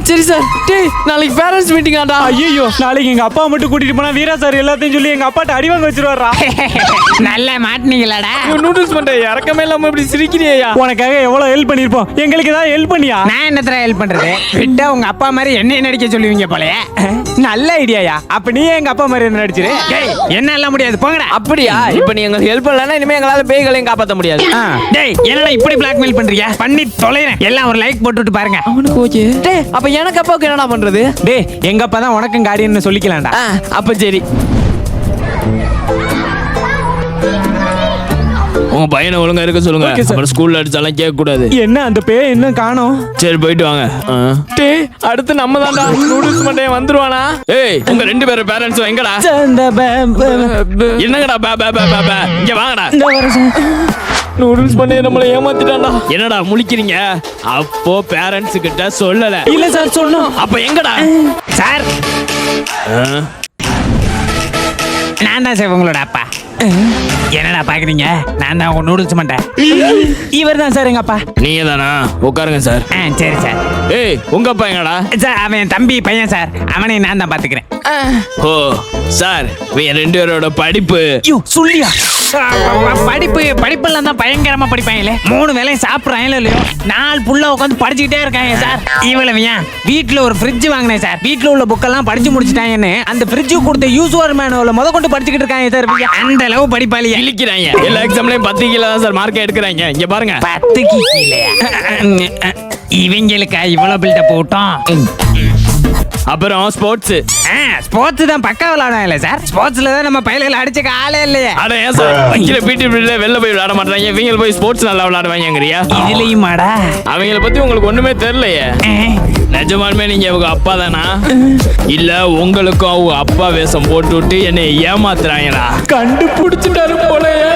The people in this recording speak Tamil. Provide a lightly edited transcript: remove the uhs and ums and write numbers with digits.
சரி சார். டேய் நாளைக்கு பேரண்ட்ஸ் மீட்டிங் ஆடா. ஐயோ நாளைக்கு எங்க அப்பா மட்டும் கூட்டிட்டு போனா வீரா சார் எல்லாத்தையும் சொல்லி எங்க அப்பாட்ட அடி வாங்க வச்சிருவாரா. நல்ல மாட்டினீங்களாடா. நூடுல்ஸ் மண்டை இறக்கமே இல்லாம இப்படி சிரிக்கிறியா? உனக்காக எவ்வளவு ஹெல்ப் பண்ணிருப்போம், எங்களுக்கு ஏதாவது ஹெல்ப் பண்ணியா? நான் என்னத்தர ஹெல்ப் பண்றது? விட்டா உங்க அப்பா மாதிரி என்ன நடிக்க சொல்லுவீங்க போலயே. நல்ல ஐடியாயா. அப்ப நீ எங்க அப்பா மாதிரி என்ன நடிச்சிரு? டேய் என்னால முடியாது போங்கடா. அப்படியா? இப்ப நீ எங்களுக்கு ஹெல்ப் பண்ணலன்னா இனிமே எங்களால பேய்களையும் காப்பாற்ற முடியாது. டேய் என்னடா இப்படி பிளாக்மெயில் பண்றீங்க? பண்ணி தொலைறேன். எல்லாம் ஒரு லைக் போட்டுட்டு பாருங்க. அவனுக்கு ஓகே. டேய் அப்ப எனக்கு அப்பாவுக்கு என்னடா பண்றது? டேய் எங்க அப்பா தான் உனக்கும் கார்டியன் சொல்லிக்கலாம்டா. அப்ப சரி. உங்க பையனை ஒழுங்கா இருக்க சொல்லுங்க. அப்புறம் ஸ்கூல்ல அடிச்சாலாம் கேட்க கூடாது. என்ன அந்த பேய் என்ன காணோம்? சரி போயிட்டு வாங்க. டேய் அடுத்து நம்ம தான்டா நூடுல்ஸ் மண்டைய வந்துருவானா? ஏய் உங்க ரெண்டு பேரும் பேரண்ட்ஸ் எங்கடா? என்னங்கடா பே பே பே பே இங்க வாங்கடா. நூடுல்ஸ் மண்டைய நம்மள ஏமாத்திட்டான்டா. என்னடா முழிக்கிறீங்க? அப்போ பேரண்ட்ஸ் கிட்ட சொல்லல. இல்ல சார் சொன்னோம். அப்ப எங்கடா? சார் நான் தான் சார் உங்களோட அப்பா. என்னடா பாக்குறீங்க? நான் தான் உங்க நூடுல்ஸ் மண்டை. இவர் தான் சார் எங்க அப்பா. நீங்க தானா? உட்காருங்க சார். சரி சார். ஏய் உங்க அப்பா எங்கடா? சார் அவன் என் தம்பி பையன் சார். அவனை நான் தான் பாத்துக்கிறேன். ஓ சார் இவன் ரெண்டு பேரோட படிப்பு. ஐயோ சொல்லியா? படிப்பெல்லாம் தான் பயங்கரமா படிப்பாங்களே. 3 வேளையும் சாப்பிட்றாங்களோ இல்லையோ, 4 புள்ள உட்காந்து படிச்சுக்கிட்டே இருக்காங்க சார். இவ்வளவு ஏன் வீட்டுல ஒரு ஃப்ரிட்ஜ் வாங்கினேன் சார். வீட்டுல உள்ள புக்கெல்லாம் படிச்சு முடிச்சுட்டாங்கன்னு அந்த ஃப்ரிட்ஜ் கொடுத்த யூசர் மேனுவல கொண்டு படிச்சுக்கிட்டு இருக்காங்க சார். அந்த அளவு படிப்பாளியா இழிக்கிறாங்க. எல்லா எக்ஸாம்லயும் 10 கீழே தான் சார் மார்க் எடுக்கிறாங்க. இங்க பாருங்க 10க்கு கீழே. இவங்களுக்கு இவ்வளவு பில்டப் போட்டோம். அப்புறம் ஸ்போர்ட்ஸ். ஸ்போர்ட்ஸ் தான் பக்கா விளையாடுவாங்க சார். ஸ்போர்ட்ஸ்ல தான் நம்ம பையல அடிச்சுக்க ஆளே இல்லையே. அட ஏன் சார் கீழே பிடி பீரியட்ல வெளில போய் விளையாட மாட்டாங்க, இவங்க போய் ஸ்போர்ட்ஸ் நல்லா விளையாடுவாங்கங்கறியா? இதுலயுமாடா? அவங்கள பத்தி உங்களுக்கு ஒண்ணுமே தெரியலையே. நிஜமாலுமே நீங்க அவங்க அப்பா தானா? இல்ல உங்களுக்கும் அவங்க அப்பா வேஷம் போட்டு விட்டு என்னை ஏமாத்துறாங்களா? கண்டுபிடிச்சிட்டாரு போலயே.